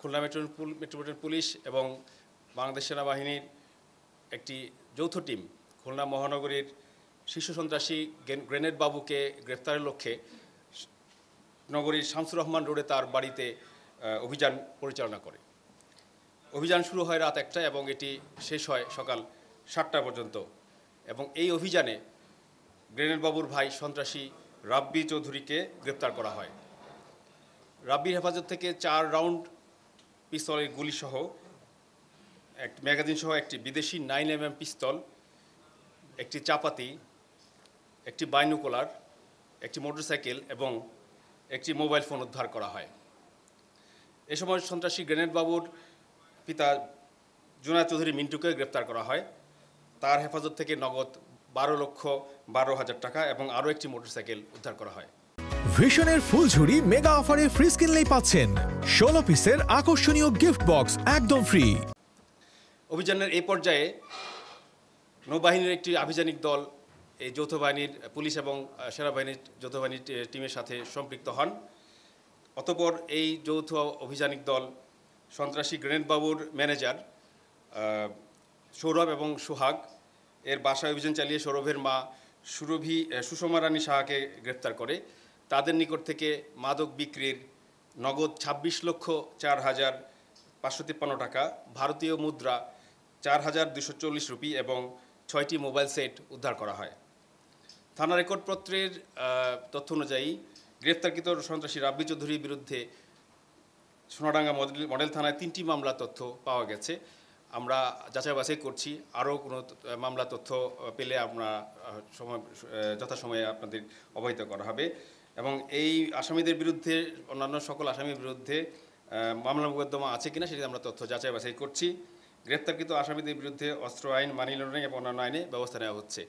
Khulna metropolitan police এবং বাংলাদেশ সেনাবাহিনীর একটি যৌথ টিম খুলনা মহানগরীর শীর্ষ সন্ত্রাসী গ্রেনেড বাবুকে গ্রেফতারের লক্ষ্যে নগরীর শামসুর রহমান রোডে তার বাড়িতে অভিযান পরিচালনা করে। অভিযান শুরু হয় রাত ১টায় এবং এটি শেষ হয় সকাল ৭টা পর্যন্ত। এবং এই অভিযানে গ্রেনেড বাবুর ভাই সন্ত্রাসী রাব্বি চৌধুরীকে গ্রেপ্তার করা হয়। রাব্বির হেফাজত থেকে ৪ রাউন্ড পিস্তলের গুলিসহ একটি ম্যাগাজিন সহ একটি বিদেশি 9mm পিস্তল, একটি চাপাতি, একটি বাইনোকুলার, একটি মোটরসাইকেল এবং একটি মোবাইল ফোন উদ্ধার করা হয়। এ সময় সন্ত্রাসী গ্রেনেড বাবুর পিতা জুনায়েদ চৌধুরী মিন্টুকে গ্রেপ্তার করা হয়। তার হেফাজত থেকে নগদ 12,12,000 টাকা এবং আরও একটি মোটরসাইকেল উদ্ধার করা হয়। ভিশনের ফুলঝুরি মেগা অফারে ফ্রিজ কিনলেই পাচ্ছেন 16 পিসের আকর্ষণীয় গিফট বক্স একদম ফ্রি। অভিযানের এই পর্যায়ে নৌবাহিনীর একটি আভিযানিক দল এই যৌথ বাহিনীর পুলিশ এবং সেনাবাহিনীর যৌথ বাহিনীর টিমের সাথে সম্পৃক্ত হন। অতঃপর এই যৌথ অভিযানিক দল সন্ত্রাসী গ্রেনেড বাবুর ম্যানেজার সৌরভ এবং সোহাগ এর বাসায় অভিযান চালিয়ে সৌরভের মা সুষমা রানী সাহাকে গ্রেপ্তার করে। তাদের নিকট থেকে মাদক বিক্রির নগদ 26,04,553 টাকা, ভারতীয় মুদ্রা 4,240 রুপি এবং 6টি মোবাইল সেট উদ্ধার করা হয়। থানা রেকর্ডপত্রের তথ্য অনুযায়ী গ্রেপ্তারকৃত সন্ত্রাসী রাব্বি চৌধুরীর বিরুদ্ধে সোনাডাঙ্গা মডেল থানায় 3টি মামলা তথ্য পাওয়া গেছে। আমরা যাচাই বাছাই করছি, আরও কোনো মামলা তথ্য পেলে আমরা যথাসময়ে আপনাদের অবহিত করা হবে। এবং এই আসামিদের বিরুদ্ধে অন্যান্য সকল আসামির বিরুদ্ধে মামলা মোকদ্দমা আছে কিনা সেটি আমরা তথ্য যাচাই বাছাই করছি। গ্রেপ্তারকৃত আসামিদের বিরুদ্ধে অস্ত্র আইন, মানি লন্ডারিং এবং অন্যান্য আইনে ব্যবস্থা নেওয়া হচ্ছে।